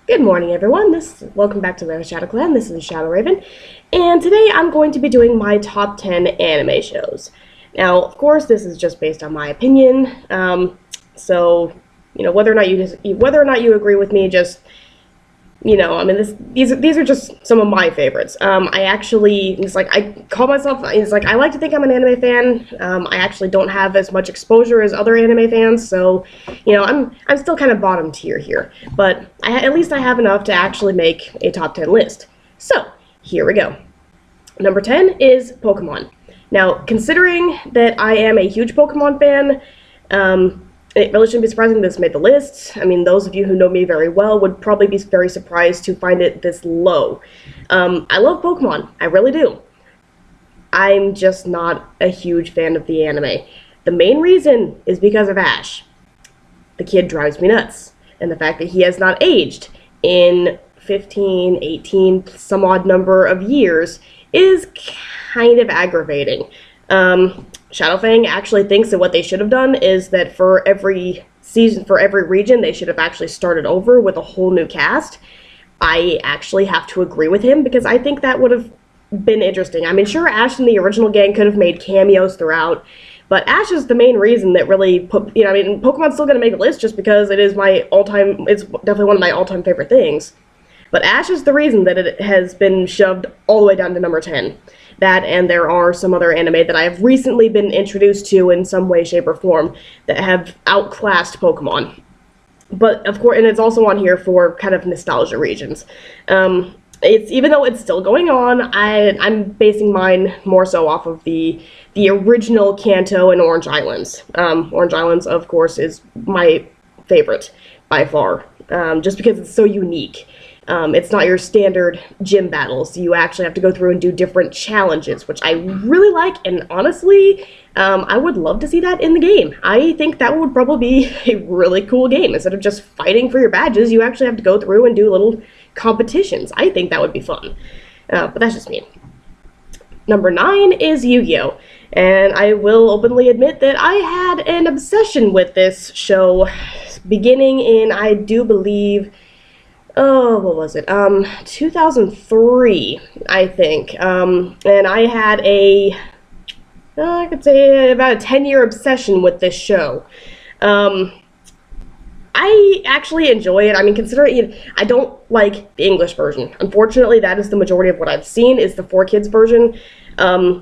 Good morning, everyone. Welcome back to the Shadow Clan. This is ShadowRaven, and today I'm going to be doing my top 10 anime shows. Now, of course, this is just based on my opinion. So whether or not you agree with me, just these are just some of my favorites. I like to think I'm an anime fan. I actually don't have as much exposure as other anime fans, so I'm still kind of bottom tier here. But at least I have enough to actually make a top 10 list. So here we go. Number 10 is Pokemon. Now, considering that I am a huge Pokemon fan, it really shouldn't be surprising this made the list. I mean, those of you who know me very well would probably be very surprised to find it this low. I love Pokemon. I really do. I'm just not a huge fan of the anime. The main reason is because of Ash. The kid drives me nuts. And the fact that he has not aged in 15, 18, some odd number of years is kind of aggravating. Shadowfang actually thinks that what they should have done is that for every season, for every region, they should have actually started over with a whole new cast. I actually have to agree with him because I think that would have been interesting. I mean, sure, Ash and the original gang could have made cameos throughout, but Ash is the main reason that really put, Pokemon's still going to make a list just because it's definitely one of my all-time favorite things. But Ash is the reason that it has been shoved all the way down to number 10. That, and there are some other anime that I have recently been introduced to in some way, shape, or form that have outclassed Pokemon. But, of course, and it's also on here for kind of nostalgia regions. Even though it's still going on, I'm basing mine more so off of the original Kanto and Orange Islands. Orange Islands, of course, is my favorite by far, just because it's so unique. It's not your standard gym battles. You actually have to go through and do different challenges, which I really like, and honestly, I would love to see that in the game. I think that would probably be a really cool game. Instead of just fighting for your badges, you actually have to go through and do little competitions. I think that would be fun, but that's just me. Number 9 is Yu-Gi-Oh! And I will openly admit that I had an obsession with this show beginning in, I do believe, what was it? 2003, I think. And I had I could say about a 10-year obsession with this show. I actually enjoy it. I mean, considering I don't like the English version. Unfortunately, that is the majority of what I've seen is the 4Kids version. I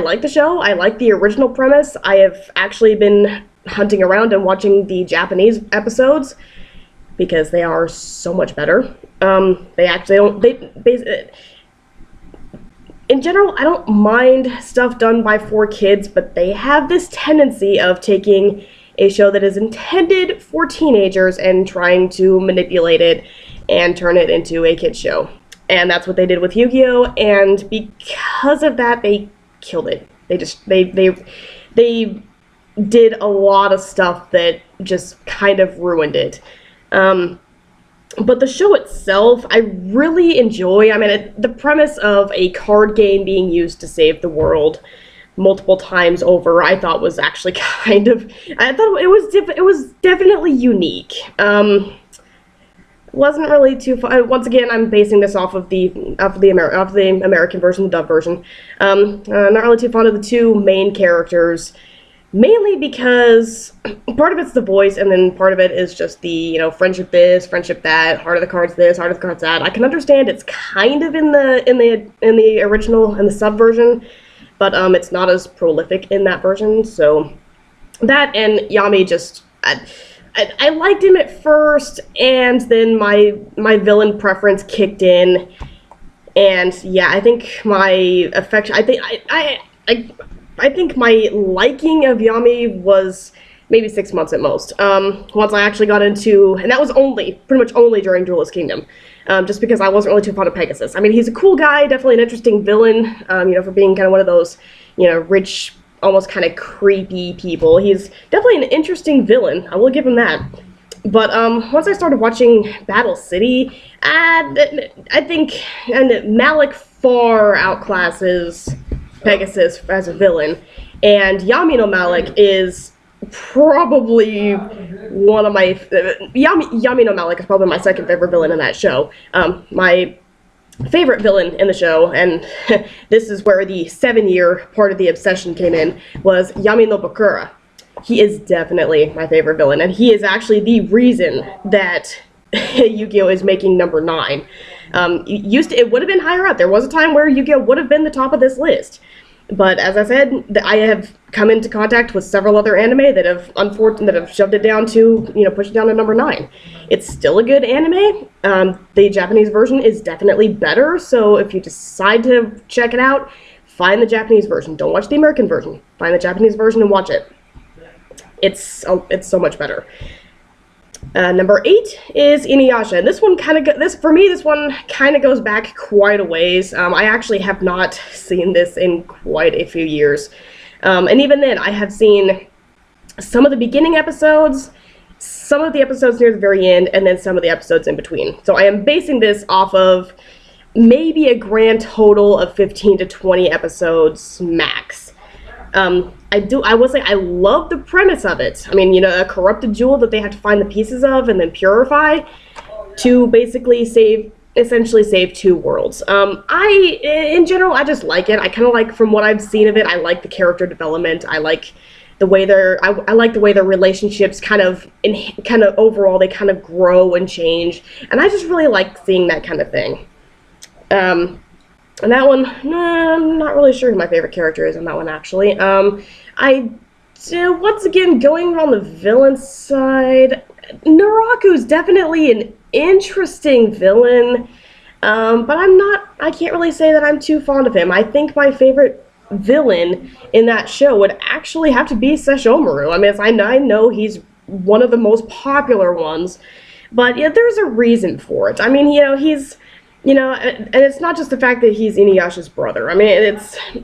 like the show. I like the original premise. I have actually been hunting around and watching the Japanese episodes, because they are so much better. In general, I don't mind stuff done by 4Kids, but they have this tendency of taking a show that is intended for teenagers and trying to manipulate it and turn it into a kid's show. And that's what they did with Yu-Gi-Oh! And because of that, they killed it. They did a lot of stuff that just kind of ruined it. But the show itself, I really enjoy. I mean, the premise of a card game being used to save the world multiple times over, I thought was actually I thought it was definitely unique. Wasn't really too fun. Once again, I'm basing this off of the American version, the dub version. I'm not really too fond of the two main characters. Mainly because part of it's the voice, and then part of it is just the, friendship this, friendship that, heart of the cards this, heart of the cards that. I can understand it's kind of in the original, in the sub version, but it's not as prolific in that version. So that and Yami just, I liked him at first, and then my villain preference kicked in, and yeah, I think my affection, I think my liking of Yami was maybe 6 months at most. Once I actually got into, and that was pretty much only during Duelist Kingdom, just because I wasn't really too fond of Pegasus. I mean, he's a cool guy, definitely an interesting villain, for being kind of one of those, rich, almost kind of creepy people. He's definitely an interesting villain, I will give him that. But once I started watching Battle City, I think Malik far outclasses Pegasus as a villain, and Yami no Malik is probably one of my Yami no Malik is probably my second favorite villain in that show. My favorite villain in the show, and this is where the 7-year part of the obsession came in, was Yami no Bakura. He is definitely my favorite villain, and he is actually the reason that Yu-Gi-Oh! Is making number 9. It would have been higher up. There was a time where Yu-Gi-Oh! Would have been the top of this list. But as I said, I have come into contact with several other anime that have shoved it down to, pushed it down to number 9. It's still a good anime. The Japanese version is definitely better, so if you decide to check it out, find the Japanese version. Don't watch the American version. Find the Japanese version and watch it. It's so much better. Number 8 is Inuyasha. And this one kind of goes back quite a ways. I actually have not seen this in quite a few years. And even then, I have seen some of the beginning episodes, some of the episodes near the very end, and then some of the episodes in between. So I am basing this off of maybe a grand total of 15 to 20 episodes max. I will say I love the premise of it. I mean, a corrupted jewel that they have to find the pieces of and then purify to basically essentially save 2 worlds. In general, I just like it. I kind of like, from what I've seen of it, I like the character development. I like the way I like the way their relationships kind of overall, they kind of grow and change. And I just really like seeing that kind of thing. And that one, I'm not really sure who my favorite character is in that one, actually. Once again, going on the villain side, Naraku's definitely an interesting villain, but I can't really say that I'm too fond of him. I think my favorite villain in that show would actually have to be Sesshomaru. I mean, I know he's one of the most popular ones, but yeah, there's a reason for it. I mean, he's... and it's not just the fact that he's Inuyasha's brother. I mean,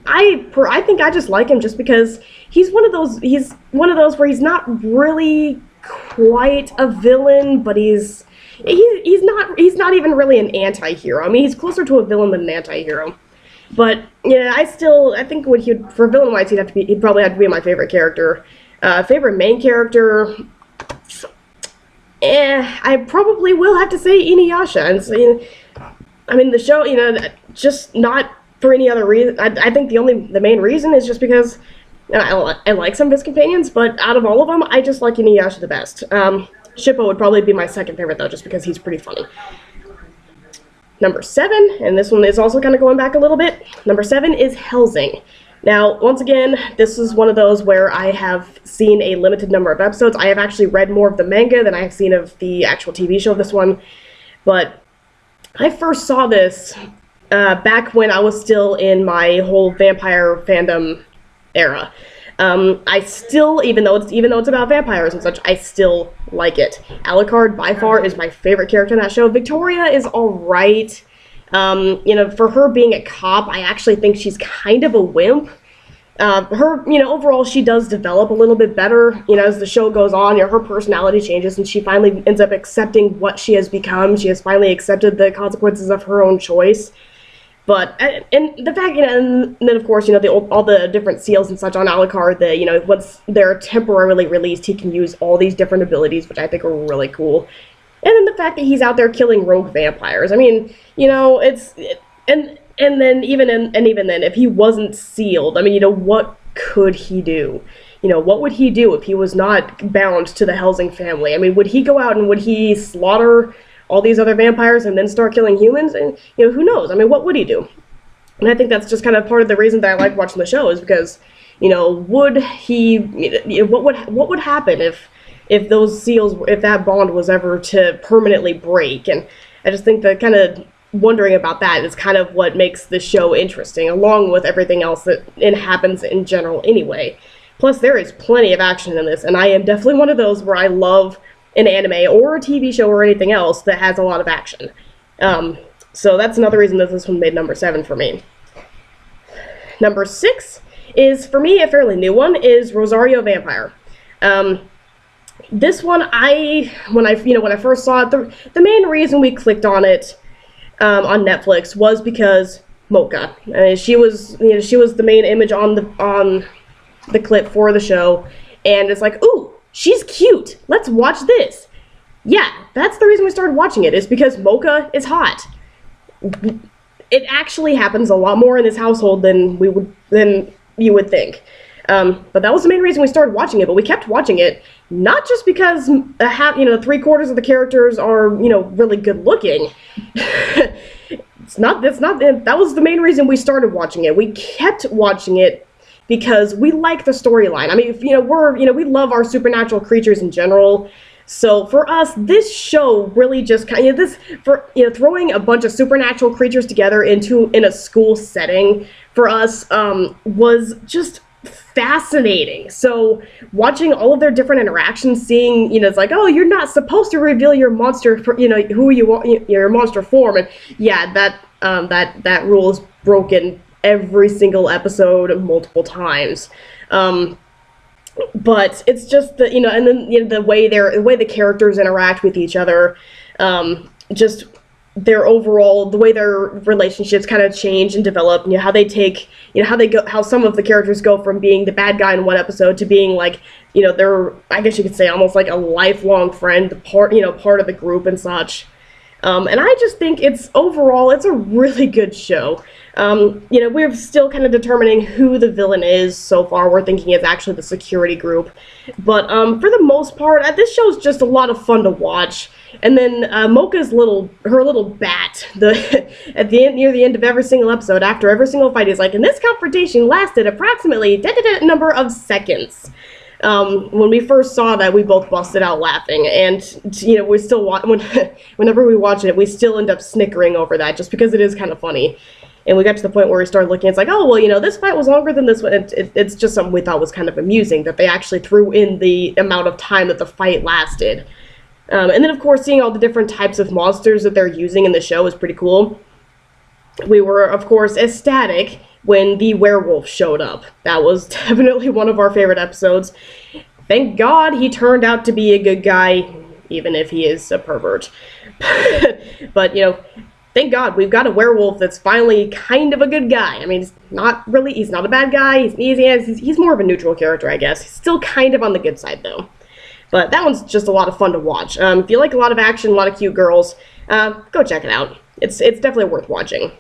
I think I just like him just because he's one of those where he's not really quite a villain, but he's not even really an anti-hero. I mean, he's closer to a villain than an anti-hero. But I think for villain-wise, he'd probably have to be my favorite character. Favorite main character, I probably will have to say Inuyasha. And so, I mean, the show, just not for any other reason. I think the main reason is just because I like some of his companions, but out of all of them, I just like Inuyasha the best. Shippo would probably be my second favorite, though, just because he's pretty funny. Number 7, and this one is also kind of going back a little bit. Number 7 is Hellsing. Now, once again, this is one of those where I have seen a limited number of episodes. I have actually read more of the manga than I have seen of the actual TV show of this one, but I first saw this back when I was still in my whole vampire fandom era. I still, even though it's about vampires and such, I still like it. Alucard by far is my favorite character in that show. Victoria is alright. For her being a cop, I actually think she's kind of a wimp. Overall, she does develop a little bit better, as the show goes on. Her personality changes, and she finally ends up accepting what she has become. She has finally accepted the consequences of her own choice. But, and the fact, and then, of course, all the different seals and such on Alucard, that, once they're temporarily released, he can use all these different abilities, which I think are really cool. And then the fact that he's out there killing rogue vampires. I mean, and then even then, if he wasn't sealed, I mean, what could he do? What would he do if he was not bound to the Hellsing family? I mean, would he go out and would he slaughter all these other vampires and then start killing humans? And, who knows? I mean, what would he do? And I think that's just kind of part of the reason that I like watching the show, is because, would he, what would happen if those seals, if that bond was ever to permanently break? And I just think that kind of wondering about that is kind of what makes the show interesting, along with everything else that happens in general anyway. Plus, there is plenty of action in this, and I am definitely one of those where I love an anime or a TV show or anything else that has a lot of action. So that's another reason that this one made number 7 for me. Number 6 is, for me, a fairly new one, is Rosaria Vampire. This one, when I first saw it, the main reason we clicked on it on Netflix was because Mocha. She was the main image on the clip for the show, and it's like, ooh, she's cute, let's watch this. Yeah, that's the reason we started watching it, is because Mocha is hot. It actually happens a lot more in this household than you would think. But that was the main reason we started watching it, but we kept watching it, not just because, 3/4 of the characters are, really good looking. That was the main reason we started watching it. We kept watching it because we like the storyline. I mean, we love our supernatural creatures in general. So for us, this show really just throwing a bunch of supernatural creatures together in a school setting for us was just fascinating. So watching all of their different interactions, seeing, it's like, oh, you're not supposed to reveal your monster, who you want, your monster form, and yeah, that rule is broken every single episode multiple times. But it's just and then the way the characters interact with each other, just their overall, the way their relationships kind of change and develop, how they take, how some of the characters go from being the bad guy in one episode to being like, they're, I guess you could say, almost like a lifelong friend, part of the group and such. And I just think it's a really good show. We're still kind of determining who the villain is so far. We're thinking it's actually the security group. But for the most part, this show's just a lot of fun to watch. And then Mocha's little bat, at the end, near the end of every single episode, after every single fight, is like, and this confrontation lasted approximately number of seconds. When we first saw that, we both busted out laughing, and we still whenever we watch it, we still end up snickering over that, just because it is kind of funny. And we got to the point where we started looking, it's like, oh, well, this fight was longer than this one. It's just something we thought was kind of amusing, that they actually threw in the amount of time that the fight lasted. And then, of course, seeing all the different types of monsters that they're using in the show is pretty cool. We were, of course, ecstatic when the werewolf showed up. That was definitely one of our favorite episodes. Thank God he turned out to be a good guy, even if he is a pervert. But, thank God we've got a werewolf that's finally kind of a good guy. I mean, he's not a bad guy. He's more of a neutral character, I guess. He's still kind of on the good side, though. But that one's just a lot of fun to watch. If you like a lot of action, a lot of cute girls, go check it out. It's definitely worth watching.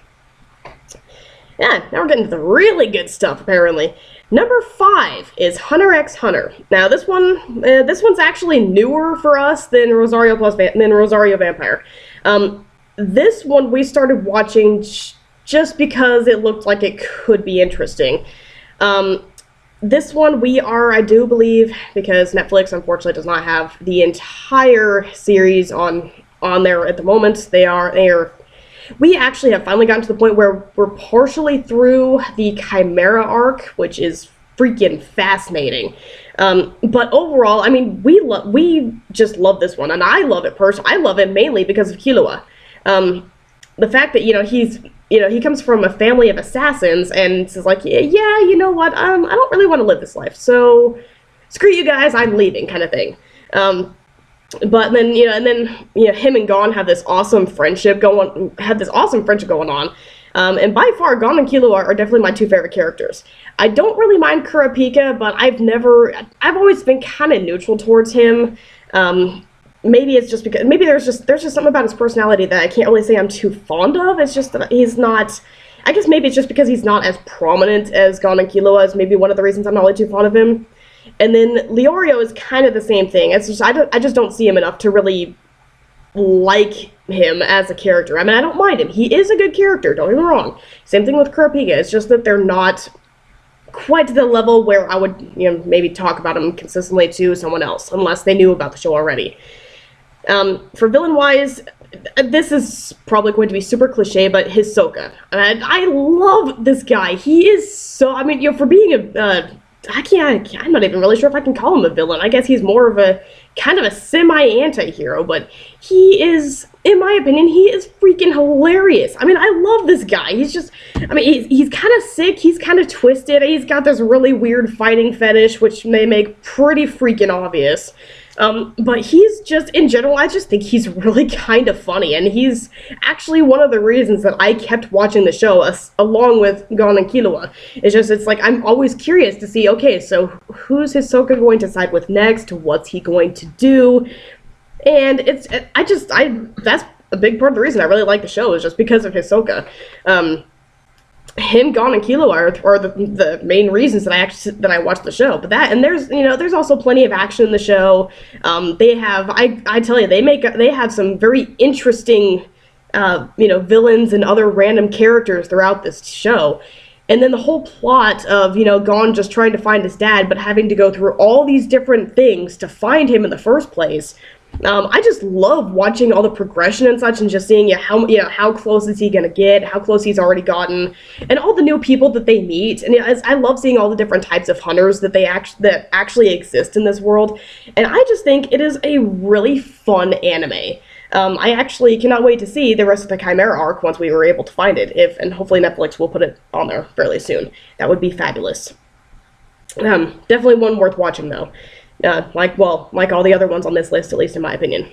Yeah, now we're getting to the really good stuff, apparently. Number 5 is Hunter x Hunter. Now, this one's actually newer for us than Rosaria Vampire. This one we started watching just because it looked like it could be interesting. This one we are, I do believe, because Netflix unfortunately does not have the entire series on there at the moment. We actually have finally gotten to the point where we're partially through the Chimera arc, which is freaking fascinating. But overall, I mean, we just love this one, and I love it personally. I love it mainly because of Killua. The fact that, he comes from a family of assassins, and it's like, yeah, you know what, I don't really want to live this life, so screw you guys, I'm leaving, kind of thing. But then, him and Gon have this awesome friendship going on. And by far, Gon and Killua are definitely my two favorite characters. I don't really mind Kurapika, but I've always been kind of neutral towards him. Maybe it's just because, there's just something about his personality that I can't really say I'm too fond of. It's just that he's not, I guess maybe it's just because he's not as prominent as Gon and Killua is maybe one of the reasons I'm not really too fond of him. And then Leorio is kind of the same thing. It's just, I just don't see him enough to really like him as a character. I mean, I don't mind him. He is a good character, don't get me wrong. Same thing with Kurapika. It's just that they're not quite to the level where I would, maybe talk about him consistently to someone else, unless they knew about the show already. For villain-wise, this is probably going to be super cliche, but Hisoka. And I love this guy. He is so, I mean, for being I'm not even really sure if I can call him a villain. I guess he's more of a kind of a semi-anti-hero, but he is, in my opinion, he is freaking hilarious. I mean, I love this guy. He's just, I mean, he's kind of sick, he's kind of twisted, he's got this really weird fighting fetish, which may make pretty freaking obvious. But he's just, in general, I just think he's really kind of funny, and he's actually one of the reasons that I kept watching the show, along with Gon and Killua. It's like, I'm always curious to see, okay, so who's Hisoka going to side with next? What's he going to do? And that's a big part of the reason I really like the show, is just because of Hisoka. Him, Gon, and Killua are the main reasons that I watch the show. But there's also plenty of action in the show. They have, I tell you, they have some very interesting villains and other random characters throughout this show. And then the whole plot of, Gon just trying to find his dad, but having to go through all these different things to find him in the first place. I just love watching all the progression and such, and just seeing how close is he gonna get, how close he's already gotten, and all the new people that they meet. And I love seeing all the different types of hunters that actually exist in this world. And I just think it is a really fun anime. I actually cannot wait to see the rest of the Chimera arc once we were able to find it, and hopefully Netflix will put it on there fairly soon. That would be fabulous. Definitely one worth watching though. Like all the other ones on this list, at least in my opinion.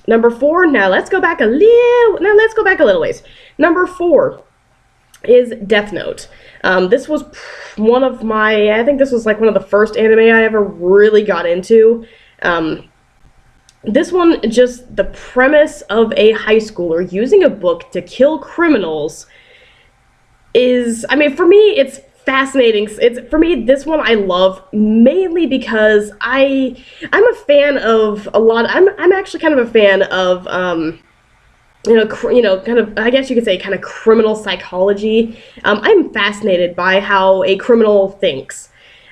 Number 4. Now let's go back a little ways. Number 4 is Death Note. This was I think this was like one of the first anime I ever really got into. This one, just the premise of a high schooler using a book to kill criminals is, for me, it's fascinating. For me, this one I love mainly because I'm a fan of a lot. I'm actually kind of a fan of kind of, I guess you could say, kind of criminal psychology. I'm fascinated by how a criminal thinks.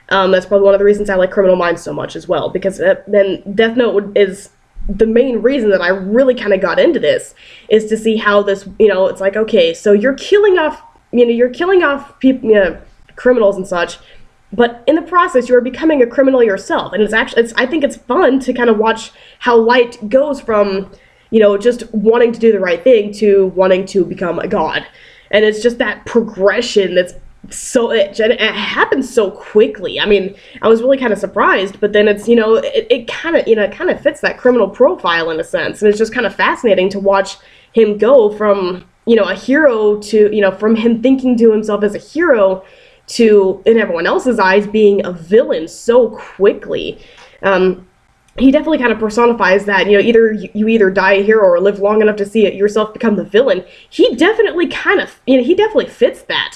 That's probably one of the reasons I like Criminal Minds so much as well, because then Death Note is the main reason that I really kind of got into this, is to see how this, it's like, okay, so you're killing off people, criminals and such, but in the process you're becoming a criminal yourself. And I think it's fun to kind of watch how Light goes from just wanting to do the right thing to wanting to become a god. And it's just that progression that's it happens so quickly. I was really kind of surprised, but then it's it kind of fits that criminal profile in a sense, and it's just kind of fascinating to watch him go from a hero to from him thinking to himself as a hero to, in everyone else's eyes, being a villain so quickly. He definitely kind of personifies that, either you either die a hero or live long enough to see it yourself become the villain. He definitely he definitely fits that.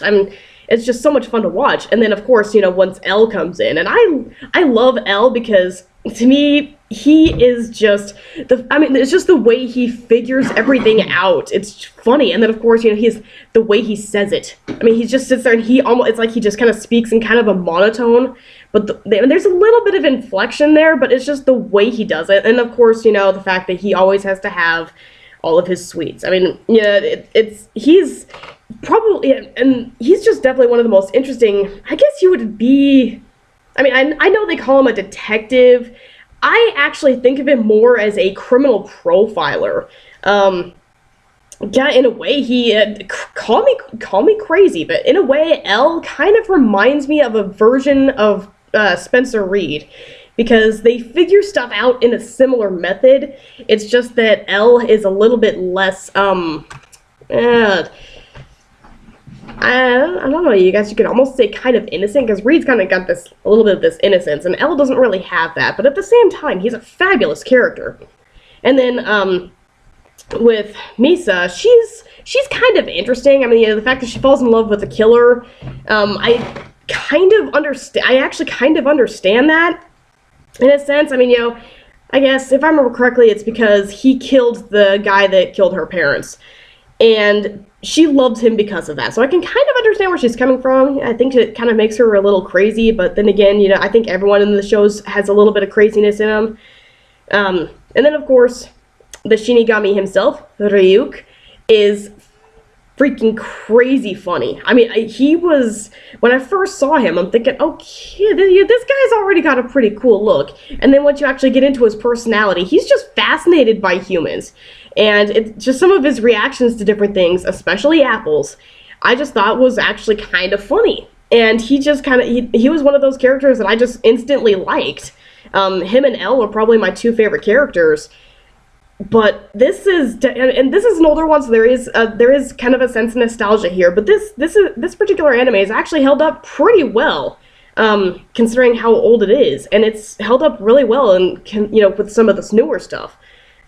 It's just so much fun to watch. And then, of course, once L comes in, and I love L because, to me, he is just it's just the way he figures everything out. It's funny. And then, of course, he's the way he says it. He just sits there and it's like he just kind of speaks in kind of a monotone, but there's a little bit of inflection there, but it's just the way he does it. And of course, the fact that he always has to have all of his sweets. He's probably, and he's just definitely one of the most interesting, I guess you would be, I know they call him a detective. I actually think of him more as a criminal profiler. In a way, he, call me crazy, but in a way, L kind of reminds me of a version of Spencer Reed, because they figure stuff out in a similar method. It's just that L is a little bit less, I don't know, you guys, you could almost say kind of innocent, because Reed's kind of got a little bit of this innocence, and Elle doesn't really have that, but at the same time, he's a fabulous character. And then, with Misa, she's kind of interesting. The fact that she falls in love with the killer, I actually kind of understand that, in a sense. I guess, if I remember correctly, it's because he killed the guy that killed her parents, and she loved him because of that. So I can kind of understand where she's coming from. I think it kind of makes her a little crazy, but then again, I think everyone in the shows has a little bit of craziness in them. And then, of course, the Shinigami himself, Ryuk, is freaking crazy funny. He was, when I first saw him, I'm thinking, okay, this guy's already got a pretty cool look. And then once you actually get into his personality, he's just fascinated by humans. And it's just some of his reactions to different things, especially apples, I just thought was actually kind of funny. And he just he was one of those characters that I just instantly liked. Him and Elle were probably my two favorite characters. But this is, and this is an older one, so there is kind of a sense of nostalgia here. But this particular anime is actually held up pretty well, considering how old it is, and it's held up really well, and with some of this newer stuff.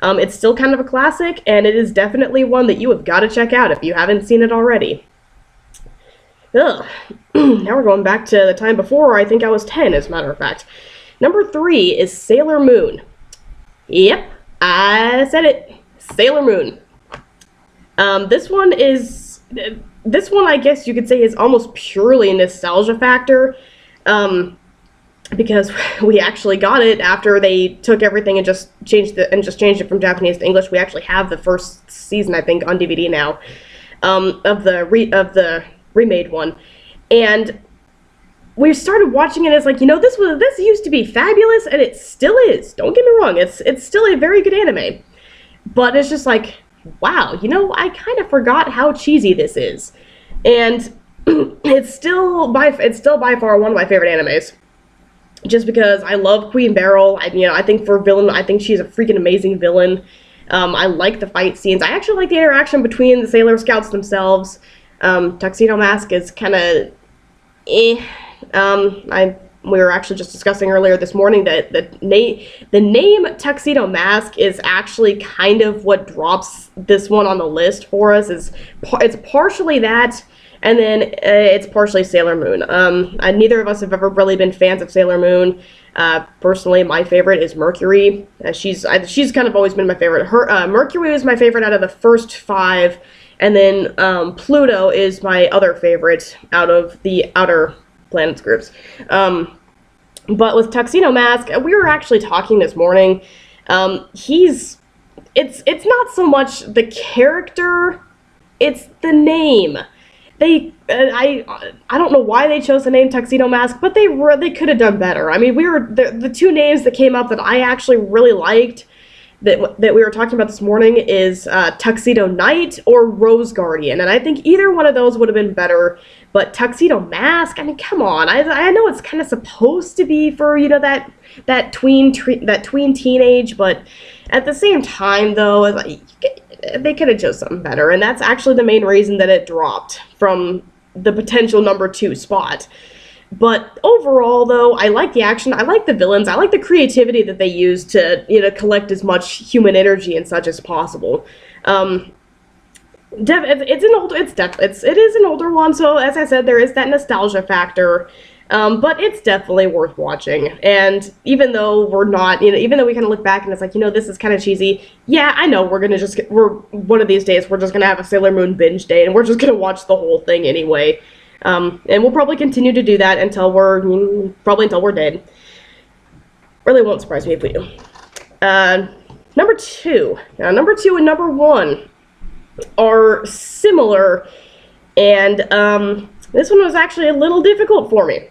It's still kind of a classic, and it is definitely one that you have got to check out if you haven't seen it already. Ugh. Now we're going back to the time before I think I was 10, as a matter of fact. Number 3 is Sailor Moon. Yep. I said it. Sailor Moon. This one I guess you could say is almost purely a nostalgia factor, because we actually got it after they took everything and just changed it from Japanese to English. We actually have the first season, I think, on DVD now, of the remade one, and we started watching it as like, this used to be fabulous, and it still is. Don't get me wrong, it's still a very good anime. But it's just like, wow, I kind of forgot how cheesy this is. And it's still by far one of my favorite animes. Just because I love Queen Beryl. I think for villain, I think she's a freaking amazing villain. I like the fight scenes. I actually like the interaction between the Sailor Scouts themselves. Tuxedo Mask is kind of eh. We were actually just discussing earlier this morning that the name Tuxedo Mask is actually kind of what drops this one on the list for us. It's partially that, and then it's partially Sailor Moon. Neither of us have ever really been fans of Sailor Moon. Personally, my favorite is Mercury. She's kind of always been my favorite. Mercury was my favorite out of the first 5, and then Pluto is my other favorite out of the outer planets groups. But with Tuxedo Mask, we were actually talking this morning. It's not so much the character, it's the name. I don't know why they chose the name Tuxedo Mask, but they could have done better. I mean, the two names that came up that I actually really liked that we were talking about this morning is Tuxedo Knight or Rose Guardian, and I think either one of those would have been better. But Tuxedo Mask, I mean, come on! I know it's kind of supposed to be for that tween teenage, but at the same time, though, they could have chose something better, and that's actually the main reason that it dropped from the potential number 2 spot. But overall, though, I like the action, I like the villains, I like the creativity that they use to, collect as much human energy and such as possible. It is an older one, so as I said, there is that nostalgia factor, but it's definitely worth watching. And even though even though we kind of look back and it's like, this is kind of cheesy, yeah, I know one of these days we're just gonna have a Sailor Moon binge day, and we're just gonna watch the whole thing anyway. And we'll probably continue to do that until we're dead. Really won't surprise me if we do. Number 2. Now, number 2 and number 1 are similar, and this one was actually a little difficult for me,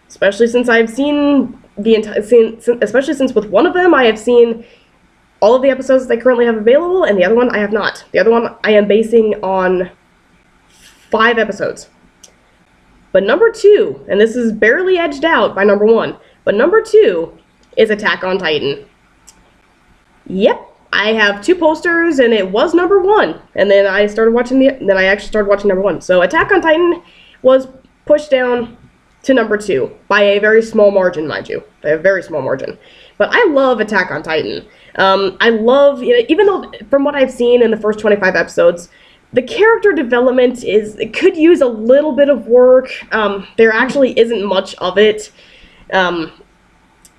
especially since I've seen especially since with one of them I have seen all of the episodes that I currently have available, and the other one I have not. The other one I am basing on 5 episodes. But number 2, and this is barely edged out by number 1, but number 2 is Attack on Titan. Yep, I have 2 posters, and it was number 1, and then I started watching then I actually started watching number 1. So Attack on Titan was pushed down to number 2 by a very small margin, mind you, by a very small margin. But I love Attack on Titan. I love, even though from what I've seen in the first 25 episodes, the character development could use a little bit of work. There actually isn't much of it.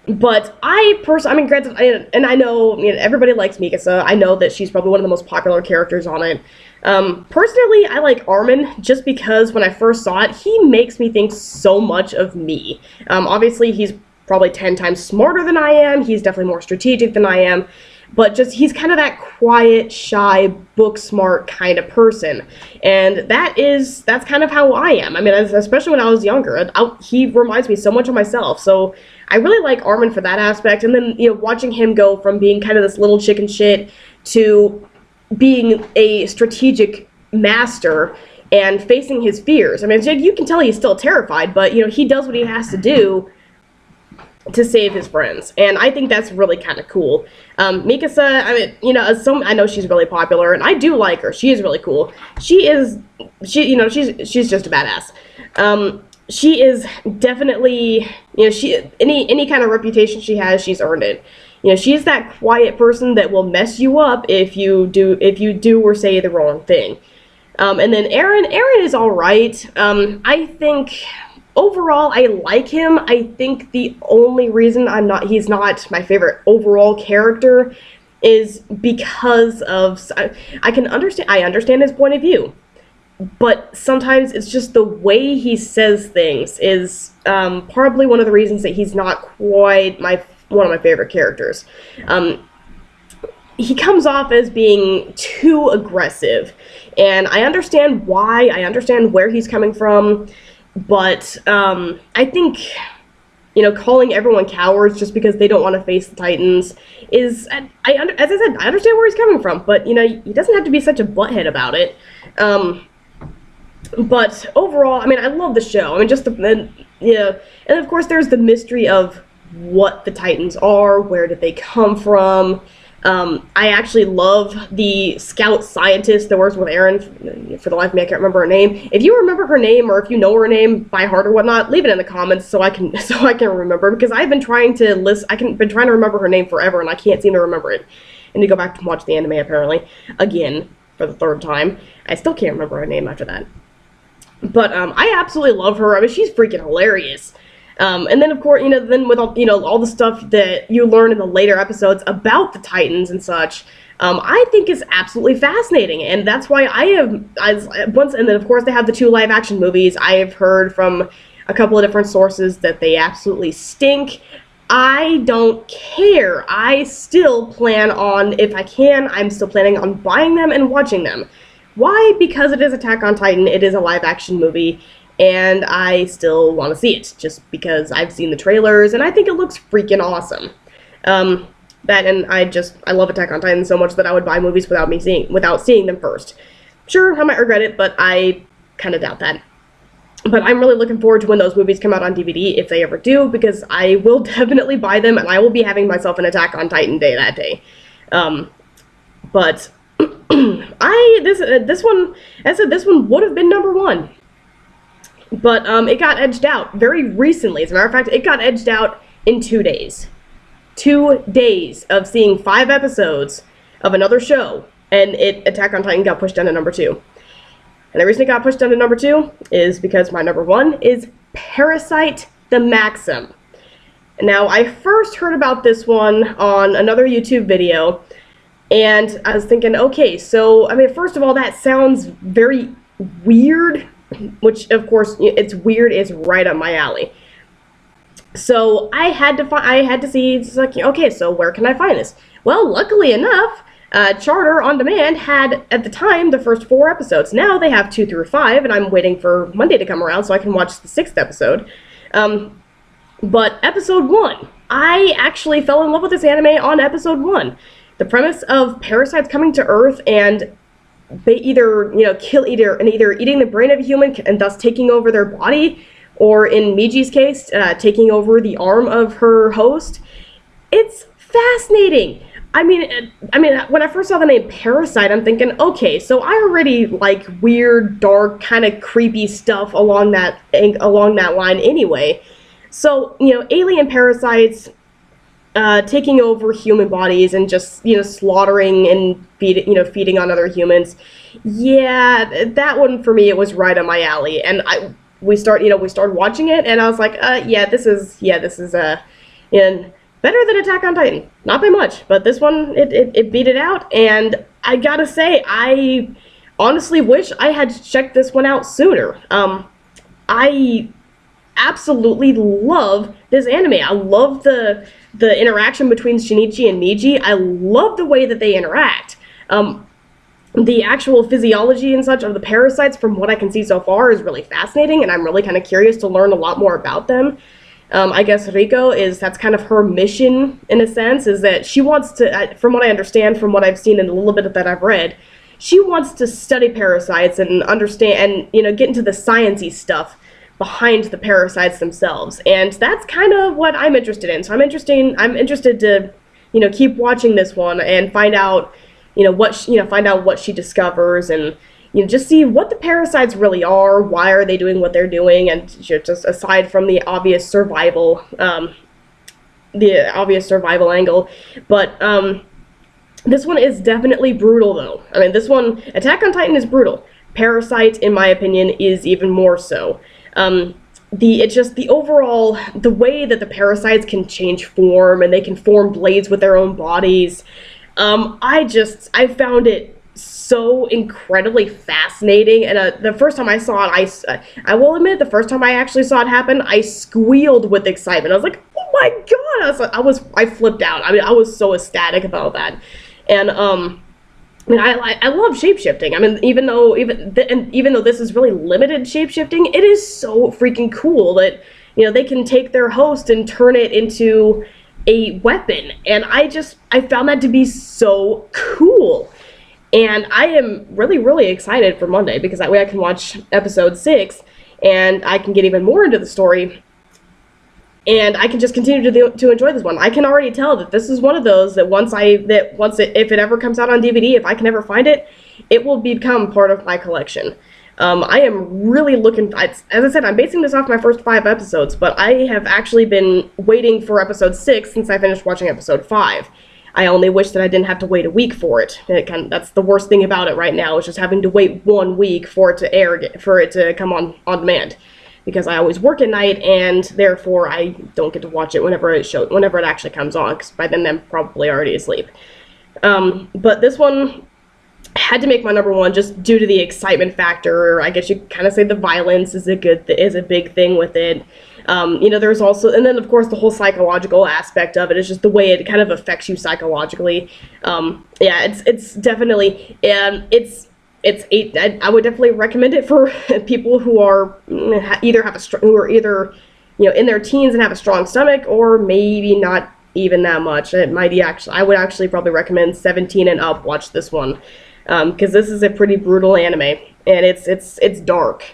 But granted, and I know, everybody likes Mikasa. I know that she's probably one of the most popular characters on it. Personally, I like Armin just because when I first saw it, he makes me think so much of me. Obviously, he's probably 10 times smarter than I am. He's definitely more strategic than I am. But he's kind of that quiet, shy, book smart kind of person. And that's kind of how I am. I mean, especially when I was younger, he reminds me so much of myself. So I really like Armin for that aspect. And then, watching him go from being kind of this little chicken shit to being a strategic master and facing his fears. I mean, you can tell he's still terrified, but, he does what he has to do to save his friends, and I think that's really kind of cool. Mikasa, I mean, you know, I know she's really popular, and I do like her. She is really cool. She's just a badass. She is definitely, you know, any kind of reputation she has, she's earned it. You know, she's that quiet person that will mess you up if you do or say the wrong thing. And then Eren is all right. I think overall I like him. I think the only reason he's not my favorite overall character is because of I understand his point of view. But sometimes it's just the way he says things is probably one of the reasons that he's not quite one of my favorite characters. He comes off as being too aggressive, and I understand why. I understand where he's coming from, but I think, you know, calling everyone cowards just because they don't want to face the Titans is, as I said, I understand where he's coming from, but, you know, he doesn't have to be such a butthead about it. But overall, I mean, I love the show. I mean, just and of course there's the mystery of what the Titans are, where did they come from. I actually love the scout scientist that works with Eren. For the life of me, I can't remember her name. If you remember her name, or if you know her name by heart or whatnot, leave it in the comments so I can remember, because I've been trying to been trying to remember her name forever, and I can't seem to remember it. And to go back and watch the anime apparently again for the third time. I still can't remember her name after that. But I absolutely love her. I mean, she's freaking hilarious. And then, of course, you know, then with all, you know, all the stuff that you learn in the later episodes about the Titans and such, I think is absolutely fascinating. And that's why and then, of course, they have the 2 live-action movies. I have heard from a couple of different sources that they absolutely stink. I don't care. I still plan on, if I can, I'm still planning on buying them and watching them. Why? Because it is Attack on Titan, it is a live-action movie, and I still want to see it, just because I've seen the trailers, and I think it looks freaking awesome. And I love Attack on Titan so much that I would buy movies without seeing them first. Sure, I might regret it, but I kind of doubt that. But I'm really looking forward to when those movies come out on DVD, if they ever do, because I will definitely buy them, and I will be having myself an Attack on Titan day that day. But this one would have been number 1, but it got edged out very recently. As a matter of fact, it got edged out in 2 days. 2 days of seeing 5 episodes of another show, and Attack on Titan got pushed down to number 2. And the reason it got pushed down to number 2 is because my number 1 is Parasite the Maxim. Now, I first heard about this one on another YouTube video, and I was thinking, okay, so, I mean, first of all, that sounds very weird, which, of course, it's weird, it's right up my alley. So, I had to see, it's like, okay, so where can I find this? Well, luckily enough, Charter On Demand had, at the time, the first 4 episodes. Now they have 2 through 5, and I'm waiting for Monday to come around so I can watch the 6th episode. But episode 1, I actually fell in love with this anime on episode 1. The premise of parasites coming to Earth and they either eating the brain of a human and thus taking over their body, or in Miji's case, taking over the arm of her host. It's fascinating. I mean, when I first saw the name Parasite, I'm thinking, okay, so I already like weird, dark, kind of creepy stuff along that line anyway. So, you know, alien parasites taking over human bodies and just, you know, slaughtering and feeding on other humans. Yeah, that one for me, it was right on my alley. And we started watching it, and I was like, this is better than Attack on Titan. Not by much, but this one, it beat it out. And I gotta say, I honestly wish I had checked this one out sooner. I absolutely love this anime. I love the interaction between Shinichi and Miji. I love the way that they interact. The actual physiology and such of the parasites, from what I can see so far, is really fascinating, and I'm really kind of curious to learn a lot more about them. I guess Riko that's kind of her mission, in a sense, is that she wants to, from what I understand, from what I've seen and a little bit that I've read, she wants to study parasites and understand, and, you know, get into the sciencey stuff behind the parasites themselves, and that's kind of what I'm interested in. So I'm interested to, you know, keep watching this one and find out, you know, find out what she discovers, and, you know, just see what the parasites really are, why are they doing what they're doing, and just aside from the obvious survival angle. But this one is definitely brutal, though. I mean, this one, Attack on Titan, is brutal. Parasite, in my opinion, is even more so. It's just the overall, the way that the parasites can change form, and they can form blades with their own bodies. I found it so incredibly fascinating, and the first time I saw it, I will admit, the first time I actually saw it happen, I squealed with excitement. I was like, oh my god! I flipped out. I mean, I was so ecstatic about that, and I mean, I love shapeshifting. I mean, even though this is really limited shapeshifting, it is so freaking cool that, you know, they can take their host and turn it into a weapon, and I found that to be so cool. And I am really, really excited for Monday, because that way I can watch episode 6, and I can get even more into the story, and I can just continue to enjoy this one. I can already tell that this is one of those that if it ever comes out on DVD, if I can ever find it, it will become part of my collection. I am really looking, as I said, I'm basing this off my first 5 episodes, but I have actually been waiting for episode 6 since I finished watching episode 5. I only wish that I didn't have to wait a week for it. That's the worst thing about it right now, is just having to wait 1 week for it to air, for it to come on demand. Because I always work at night, and therefore I don't get to watch it whenever it actually comes on, because by then I'm probably already asleep. But this one had to make my number 1 just due to the excitement factor, or I guess you kind of say the violence is a big thing with it. You know, there's also, and then of course the whole psychological aspect of it is just the way it kind of affects you psychologically. Yeah, it's definitely, I would definitely recommend it for people who are who are either, you know, in their teens and have a strong stomach, or maybe not even that much. I would actually probably recommend 17 and up watch this one, because this is a pretty brutal anime, and it's dark.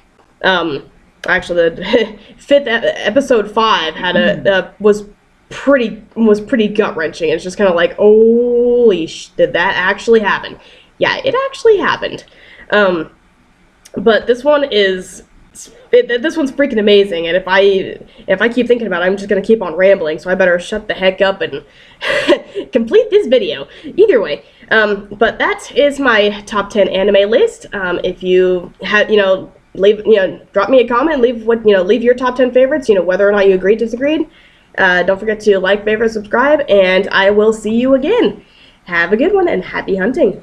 Actually, the episode 5 had was pretty gut wrenching. It's just kind of like, holy did that actually happen? Yeah, it actually happened. But this one this one's freaking amazing, and if I keep thinking about it, I'm just gonna keep on rambling, so I better shut the heck up and complete this video. Either way, but that is my top 10 anime list. If you have, drop me a comment, leave your top 10 favorites, whether or not you agreed, disagreed. Don't forget to like, favorite, subscribe, and I will see you again. Have a good one, and happy hunting.